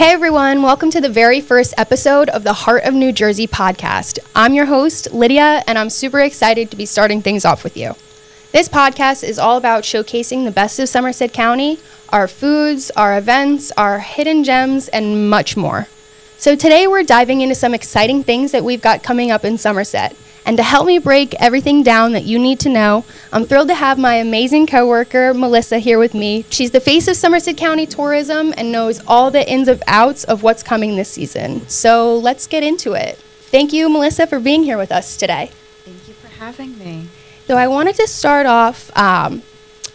Hey everyone, welcome to the very first episode of the Heart of New Jersey podcast. I'm your host, Lydia, and I'm super excited to be starting things off with you. This podcast is all about showcasing the best of Somerset County, our foods, our events, our hidden gems, and much more. So today we're diving into some exciting things that we've got coming up in Somerset. And to help me break everything down that you need to know, I'm thrilled to have my amazing coworker, Melissa, here with me. She's the face of Somerset County tourism and knows all the ins and outs of what's coming this season. So let's get into it. Thank you, Melissa, for being here with us today. Thank you for having me. So I wanted to start off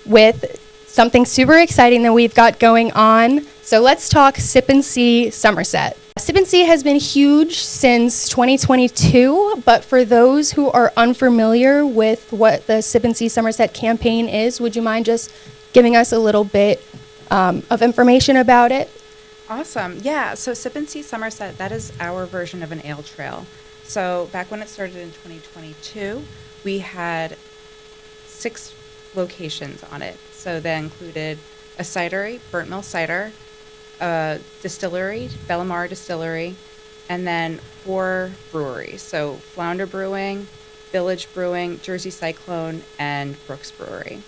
with something super exciting that we've got going on. So let's talk Sip and See Somerset. Sip and See has been huge since 2022, but for those who are unfamiliar with what the Sip and See Somerset campaign is, would you mind just giving us a little bit of information about it? Awesome. Yeah, so Sip and See Somerset, that is our version of an ale trail. So back when it started in 2022, we had 6 locations on it. So that included a cidery, Burnt Mill Cider, a distillery, Bellamar Distillery, and then 4 breweries. So Flounder Brewing, Village Brewing, Jersey Cyclone, and Brooks Brewery.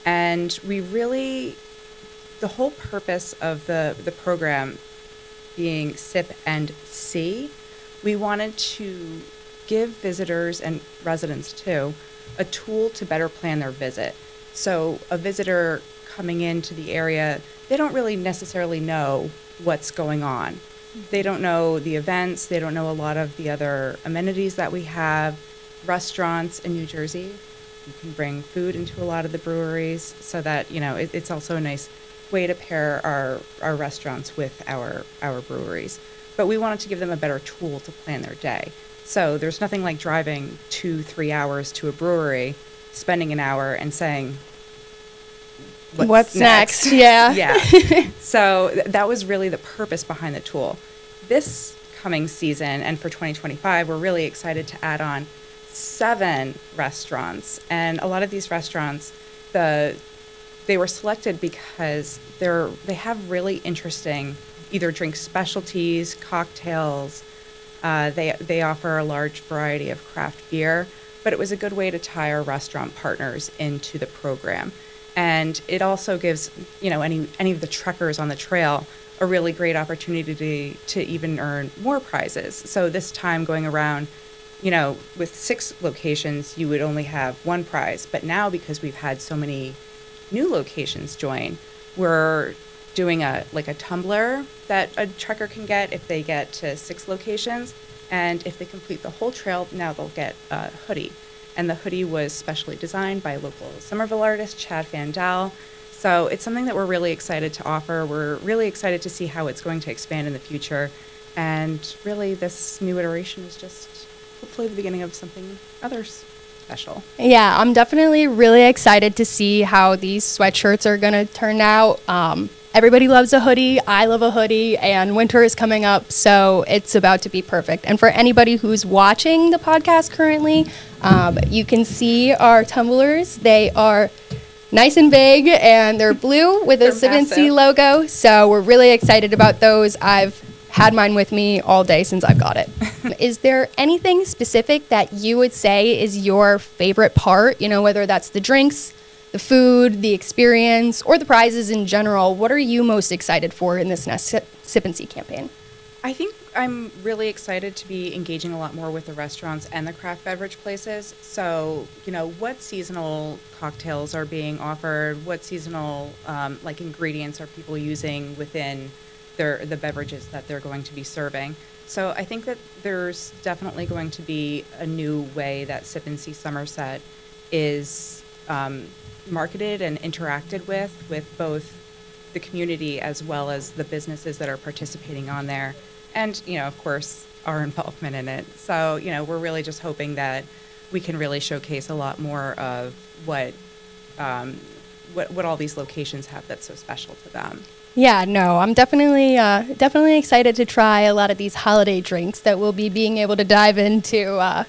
And we really, the whole purpose of the program being Sip and See, we wanted to give visitors and residents too a tool to better plan their visit. So a visitor coming into the area, they don't really necessarily know what's going on. They don't know the events. They don't know a lot of the other amenities that we have. Restaurants in New Jersey, you can bring food into a lot of the breweries so that, you know, it's also a nice way to pair our restaurants with our breweries. But we wanted to give them a better tool to plan their day. So there's nothing like driving 2-3 hours to a brewery, spending an hour and saying, What's next? Yeah. Yeah. So that was really the purpose behind the tool. This coming season and for 2025, we're really excited to add on 7 restaurants. And a lot of these restaurants, they were selected because they have really interesting either drink specialties, cocktails. They offer a large variety of craft beer, but it was a good way to tie our restaurant partners into the program. And it also gives, you know, any of the trekkers on the trail a really great opportunity to even earn more prizes. So this time going around, you know, with 6 locations, you would only have 1 prize. But now, because we've had so many new locations join, we're doing a tumbler that a trekker can get if they get to 6 locations. And if they complete the whole trail, now they'll get a hoodie. And the hoodie was specially designed by local Somerville artist Chad Van Dal. So it's something that we're really excited to offer. We're really excited to see how it's going to expand in the future. And really, this new iteration is just hopefully the beginning of something others special. Yeah, I'm definitely really excited to see how these sweatshirts are going to turn out. Everybody loves a hoodie. I love a hoodie, and winter is coming up, so it's about to be perfect. And for anybody who's watching the podcast currently, you can see our tumblers. They are nice and big, and they're blue with a Sip and See logo, so we're really excited about those. I've had mine with me all day since I've got it. Is there anything specific that you would say is your favorite part, you know, whether that's the drinks, the food, the experience, or the prizes in general? What are you most excited for in this next Sip and See campaign? I think I'm really excited to be engaging a lot more with the restaurants and the craft beverage places. So, you know, what seasonal cocktails are being offered? What seasonal ingredients are people using within the beverages that they're going to be serving? So I think that there's definitely going to be a new way that Sip and See Somerset is marketed and interacted with both the community as well as the businesses that are participating on there. And, you know, of course, our involvement in it. So, you know, we're really just hoping that we can really showcase a lot more of what all these locations have that's so special to them. Yeah, no, I'm definitely excited to try a lot of these holiday drinks that we'll be being able to dive into.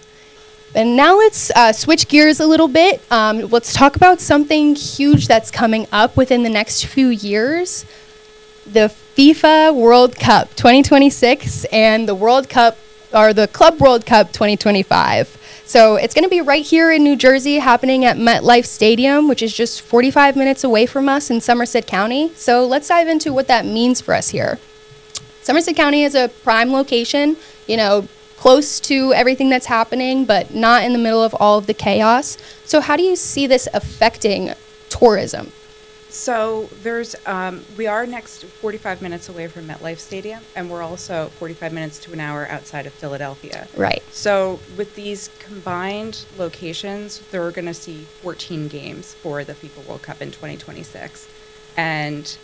And now let's switch gears a little bit. Let's talk about something huge that's coming up within the next few years. The FIFA World Cup 2026 and the World Cup, or the Club World Cup 2025. So it's going to be right here in New Jersey, happening at MetLife Stadium, which is just 45 minutes away from us in Somerset County. So let's dive into what that means for us here. Somerset County is a prime location, close to everything that's happening, but not in the middle of all of the chaos. So how do you see this affecting tourism? So we are next 45 minutes away from MetLife Stadium, and we're also 45 minutes to an hour outside of Philadelphia. Right. So with these combined locations, they're going to see 14 games for the FIFA World Cup in 2026. And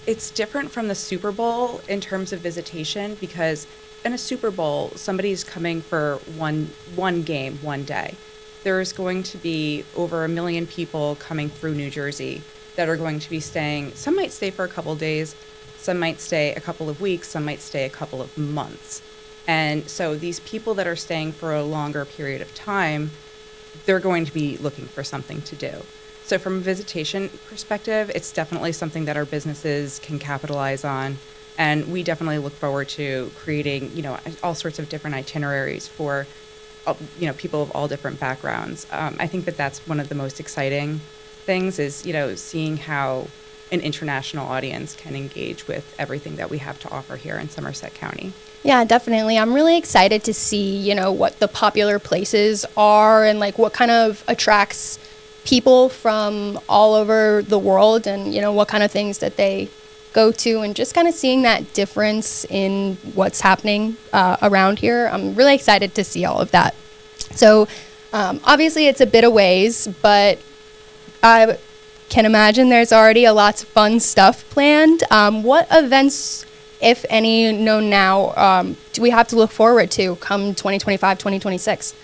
it's different from the Super Bowl in terms of visitation, because in a Super Bowl, somebody's coming for one game, one day. There's going to be over 1 million people coming through New Jersey that are going to be staying. Some might stay for a couple of days, some might stay a couple of weeks, some might stay a couple of months. And so these people that are staying for a longer period of time, they're going to be looking for something to do. So from a visitation perspective, it's definitely something that our businesses can capitalize on. And we definitely look forward to creating, all sorts of different itineraries for, people of all different backgrounds. I think that that's one of the most exciting things is, seeing how an international audience can engage with everything that we have to offer here in Somerset County. Yeah, definitely. I'm really excited to see, what the popular places are and what kind of attracts people from all over the world and, what kind of things that they go to, and just kind of seeing that difference in what's happening around here. I'm really excited to see all of that. So obviously it's a bit of ways, but I can imagine there's already lots of fun stuff planned. What events, if any, known now, do we have to look forward to come 2025, 2026?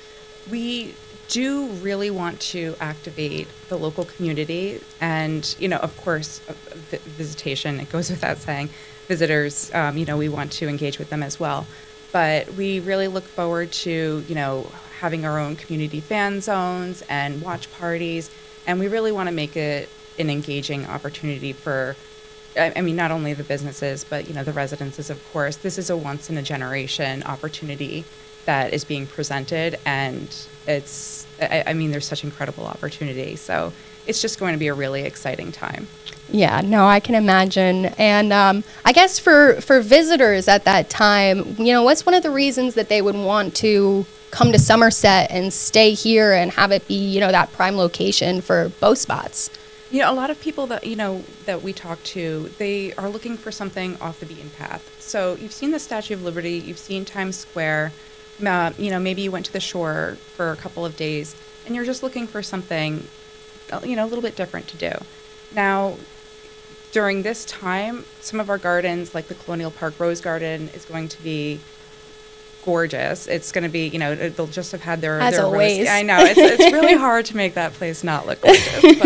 We do really want to activate the local community, and of course visitation, it goes without saying, visitors, we want to engage with them as well, but we really look forward to having our own community fan zones and watch parties, and we really want to make it an engaging opportunity for not only the businesses, but the residences, of course. This is a once in a generation opportunity that is being presented, and there's such incredible opportunity. So it's just going to be a really exciting time. Yeah, no, I can imagine. And I guess for visitors at that time, what's one of the reasons that they would want to come to Somerset and stay here and have it be, that prime location for both spots? A lot of people that, that we talk to, they are looking for something off the beaten path. So you've seen the Statue of Liberty, you've seen Times Square, maybe you went to the shore for a couple of days and you're just looking for something, a little bit different to do. Now, during this time, some of our gardens, like the Colonial Park Rose Garden, is going to be gorgeous. It's going to be, they'll just have had their always. Rose. I know, it's really hard to make that place not look gorgeous,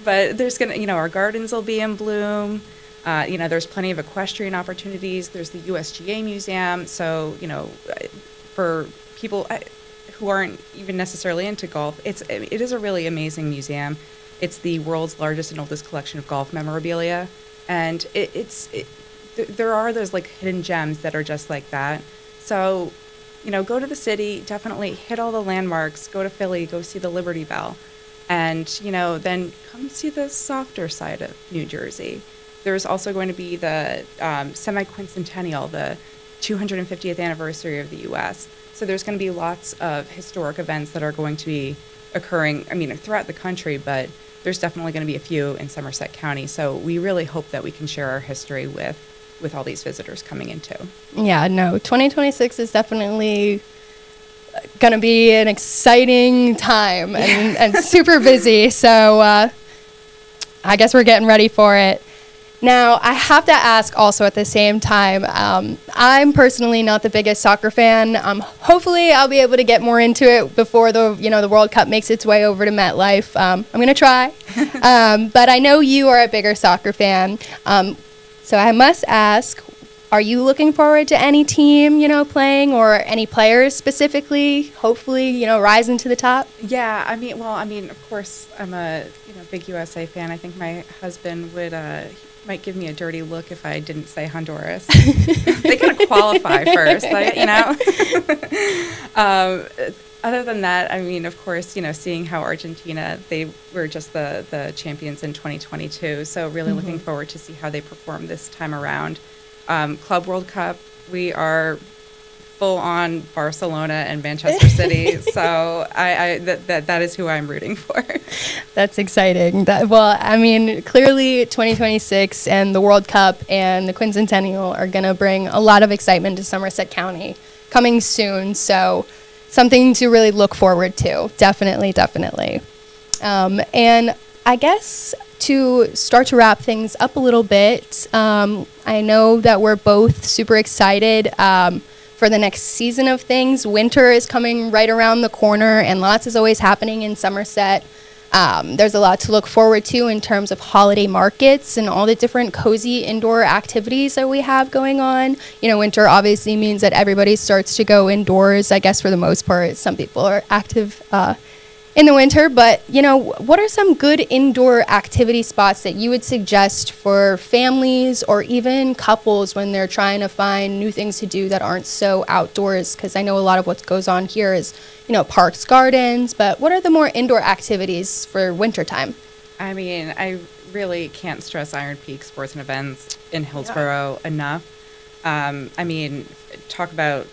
but there's going to, our gardens will be in bloom. There's plenty of equestrian opportunities. There's the USGA Museum. So, for people who aren't even necessarily into golf, it is a really amazing museum. It's the world's largest and oldest collection of golf memorabilia. And there are those hidden gems that are just like that. So, go to the city, definitely hit all the landmarks, go to Philly, go see the Liberty Bell. And, then come see the softer side of New Jersey. There's also going to be the semi-quincentennial, the 250th anniversary of the U.S. So there's going to be lots of historic events that are going to be occurring, throughout the country, but there's definitely going to be a few in Somerset County. So we really hope that we can share our history with all these visitors coming in too. Yeah, no, 2026 is definitely going to be an exciting time and super busy. So I guess we're getting ready for it. Now, I have to ask also at the same time, I'm personally not the biggest soccer fan. Hopefully, I'll be able to get more into it before the World Cup makes its way over to MetLife. I'm going to try. But I know you are a bigger soccer fan. So I must ask, are you looking forward to any team, playing, or any players specifically, hopefully, rising to the top? Yeah, of course, I'm a big USA fan. I think my husband would might give me a dirty look if I didn't say Honduras. They gotta qualify first, you know. Other than that, I mean, of course, you know, seeing how Argentina, they were just the champions in 2022. So really looking forward to see how they perform this time around. Club World Cup, we are full on Barcelona and Manchester City. So that is who I'm rooting for. That's exciting. Well, I mean, clearly 2026 and the World Cup and the Quincentennial are going to bring a lot of excitement to Somerset County coming soon. So something to really look forward to. Definitely. And I guess to start to wrap things up a little bit, I know that we're both super excited for the next season of things. Winter is coming right around the corner, and lots is always happening in Somerset. There's a lot to look forward to in terms of holiday markets and all the different cozy indoor activities that we have going on. You know, winter obviously means that everybody starts to go indoors, I guess, for the most part. Some people are active in the winter, but, you know, what are some good indoor activity spots that you would suggest for families or even couples when they're trying to find new things to do that aren't so outdoors? Because I know a lot of what goes on here is, you know, parks, gardens, but what are the more indoor activities for wintertime? I mean, I really can't stress Iron Peak Sports and Events in Hillsborough enough. I mean, talk about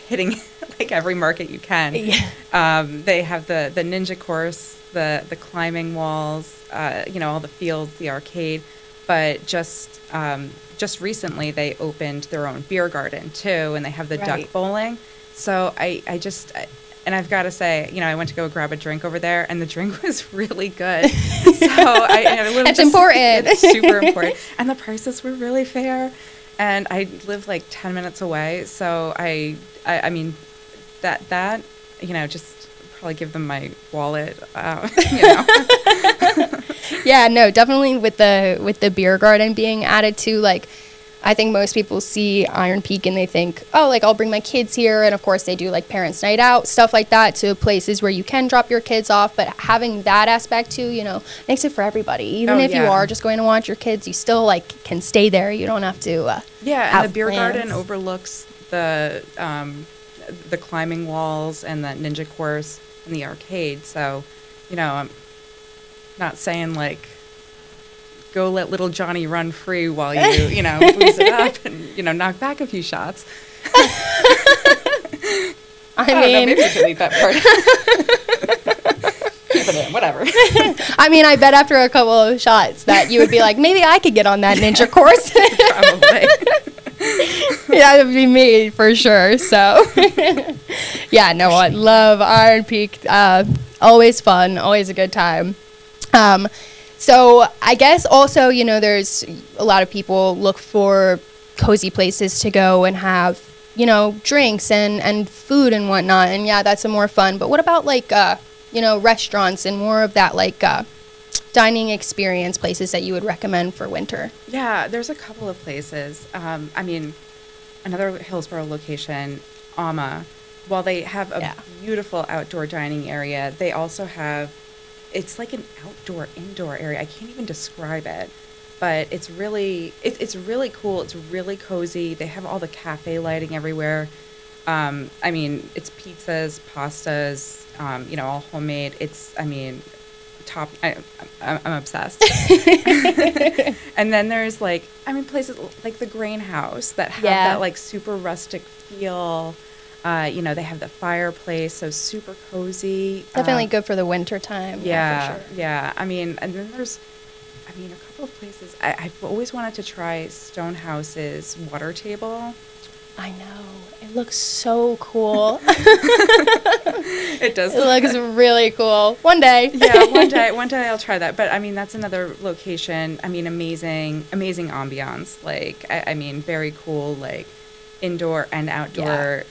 hitting like every market you can. Yeah. They have the ninja course, the climbing walls, you know, all the fields, the arcade. But just recently they opened their own beer garden too, and they have the duck bowling. So and I've got to say, you know, I went to go grab a drink over there, and the drink was really good. So That's important. It's super important, and the prices were really fair. And I live like 10 minutes away, so I mean, that you know, just probably give them my wallet, you know. Yeah, no, definitely with the beer garden being added to, like, I think most people see Iron Peak and they think, oh, like, I'll bring my kids here. And of course they do like parents' night out, stuff like that, to places where you can drop your kids off. But having that aspect too, you know, makes it for everybody. Even if you are just going to watch your kids, you still like can stay there. You don't have to. And the beer garden overlooks the climbing walls and the ninja course and the arcade. So, you know, I'm not saying like, go let little Johnny run free while you know, booze it up and, you know, knock back a few shots. I mean, maybe delete that part. Keep it in, whatever. I mean, I bet after a couple of shots that you would be like, maybe I could get on that ninja course. Probably. Yeah, that would be me for sure. So, yeah, no, I love Iron Peak. Always fun, always a good time. So I guess also, you know, there's a lot of people look for cozy places to go and have, you know, drinks and food and whatnot. And yeah, that's a more fun. But what about like, you know, restaurants and more of that like dining experience, places that you would recommend for winter? Yeah, there's a couple of places. I mean, another Hillsborough location, Alma, while they have a beautiful outdoor dining area, they also have, it's like an indoor area. I can't even describe it, but it's really cool. It's really cozy. They have all the cafe lighting everywhere. I mean, it's pizzas, pastas, you know, all homemade. It's, I mean, top. I'm obsessed. And then there's like, I mean, places like the Grain House that have that like super rustic feel. You know, they have the fireplace, so super cozy. Definitely good for the winter time. Yeah, for sure. yeah. I mean, and then there's, I mean, a couple of places. I've always wanted to try Stonehouse's water table. I know. It looks so cool. It does. It looks really cool. One day. Yeah, one day I'll try that. But I mean, that's another location. I mean, amazing ambiance. Like, I mean, very cool, like, indoor and outdoor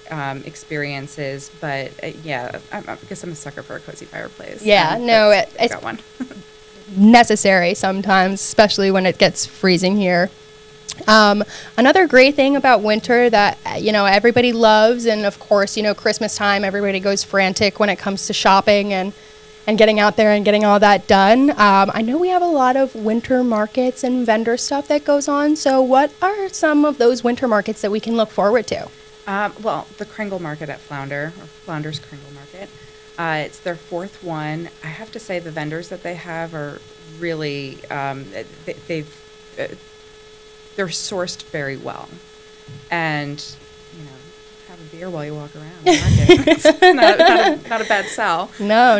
experiences, but I guess I'm a sucker for a cozy fireplace. Yeah, no, it's got one. necessary sometimes, especially when it gets freezing here. Another great thing about winter that, you know, everybody loves, and of course, you know, Christmas time, everybody goes frantic when it comes to shopping and and getting out there and getting all that done. I know we have a lot of winter markets and vendor stuff that goes on. So what are some of those winter markets that we can look forward to? Well, the Kringle Market at Flounder, or Flounder's Kringle Market. It's their fourth one. I have to say the vendors that they have are really, they're sourced very well. And, you know, have a beer while you walk around the market. It's not a bad sell. No.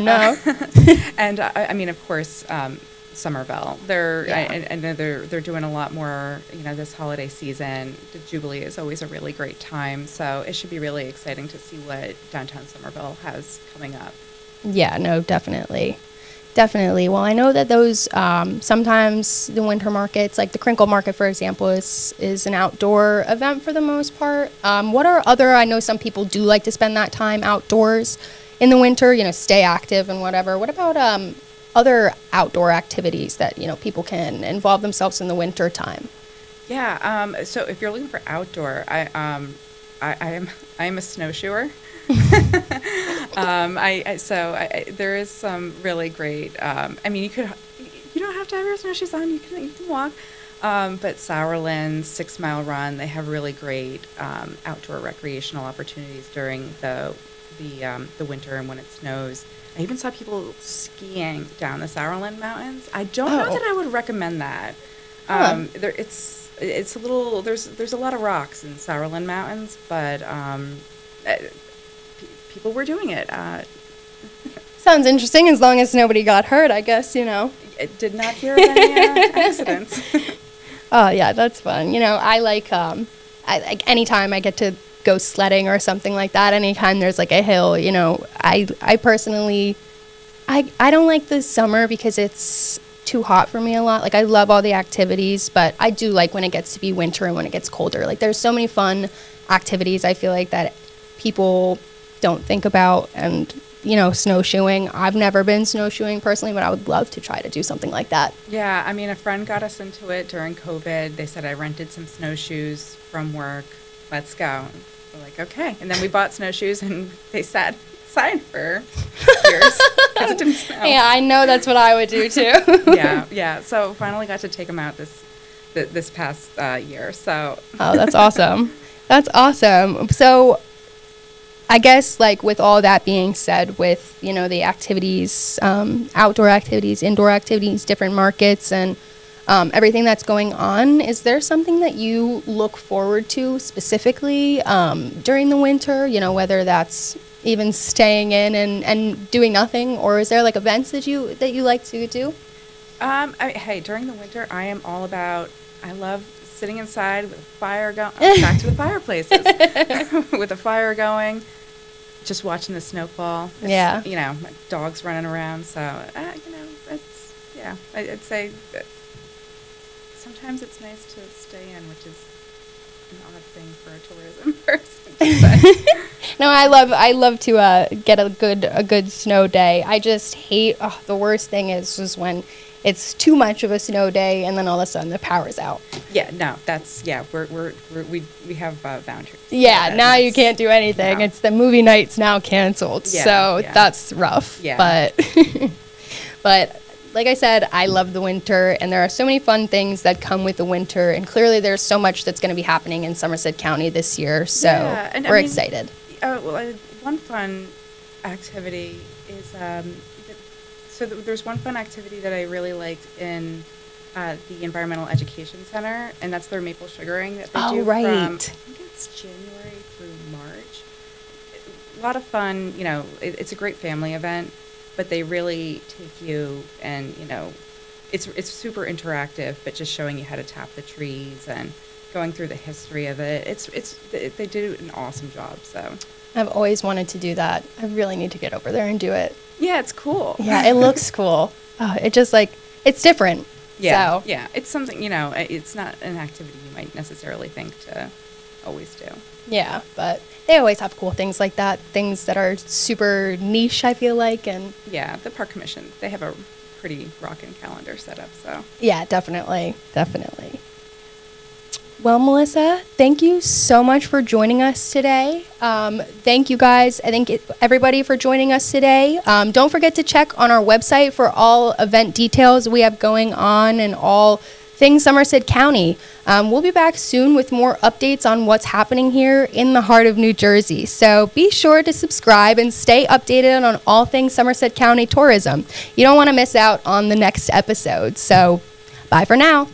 And I mean, of course, Somerville. I know they're doing a lot more, you know, this holiday season. The Jubilee is always a really great time. So it should be really exciting to see what downtown Somerville has coming up. Yeah, no, definitely. Well, I know that those sometimes the winter markets, like the Crinkle Market, for example, is an outdoor event for the most part. What are other? I know some people do like to spend that time outdoors in the winter. You know, stay active and whatever. What about other outdoor activities that people can involve themselves in the winter time? Yeah. So if you're looking for outdoor, I am a snowshoer. There is some really great. I mean, you don't have to have your snowshoes on. You can walk. But Sourland, 6 Mile Run, they have really great outdoor recreational opportunities during the winter and when it snows. I even saw people skiing down the Sourland Mountains. I don't know that I would recommend that. It's a little there's a lot of rocks in Sourland Mountains, but people were doing it. Sounds interesting, as long as nobody got hurt, I guess, I did not hear of any accidents. Oh, yeah, that's fun. I like anytime I get to go sledding or something like that, anytime there's like a hill, I personally, I don't like the summer because it's too hot for me a lot. Like, I love all the activities, but I do like when it gets to be winter and when it gets colder. Like, there's so many fun activities I feel like that people don't think about. And snowshoeing, I've never been snowshoeing personally, but I would love to try to do something like that. Yeah, I mean, a friend got us into it during COVID. They said, I rented some snowshoes from work, let's go. We're like, okay. And then we bought snowshoes and they sat outside for years because it didn't snow. Yeah, I know, that's what I would do too. yeah. So finally got to take them out this past year. So. Oh, that's awesome. That's awesome. So I guess, like, with all that being said, with, the activities, outdoor activities, indoor activities, different markets, and everything that's going on, is there something that you look forward to specifically during the winter, whether that's even staying in and doing nothing, or is there, like, events that you like to do? Hey, during the winter, I am all about, I love sitting inside with a fire going, back to the fireplaces, with a fire going. Just watching the snowfall. Yeah. My dog's running around. So, I'd say that sometimes it's nice to stay in, which is an odd thing for a tourism person. No, I love to get a good snow day. I just hate, the worst thing is just when it's too much of a snow day and then all of a sudden the power's out. Yeah, no, that's, we have boundaries. Yeah, now you can't do anything. No. It's the movie night's now canceled. Yeah, so that's rough. Yeah. But like I said, I love the winter, and there are so many fun things that come with the winter, and clearly there's so much that's going to be happening in Somerset County this year, so we're excited. One fun activity is, there's one fun activity that I really liked in the Environmental Education Center, and that's their maple sugaring that they do right. from, I think it's January through March. A lot of fun, it's a great family event, but they really take you and, it's super interactive, but just showing you how to tap the trees and going through the history of it. They do an awesome job, so. I've always wanted to do that. I really need to get over there and do it. Yeah, it's cool. Yeah, it looks cool. It just, like, it's different. Yeah, so. Yeah. It's something, it's not an activity you might necessarily think to always do. Yeah, but they always have cool things like that, things that are super niche, I feel like. And yeah, the Park Commission, they have a pretty rockin' calendar set up, so. Yeah, definitely. Well, Melissa, thank you so much for joining us today. Thank you guys. Everybody for joining us today. Don't forget to check on our website for all event details we have going on and all things Somerset County. We'll be back soon with more updates on what's happening here in the heart of New Jersey. So be sure to subscribe and stay updated on all things Somerset County tourism. You don't want to miss out on the next episode. So bye for now.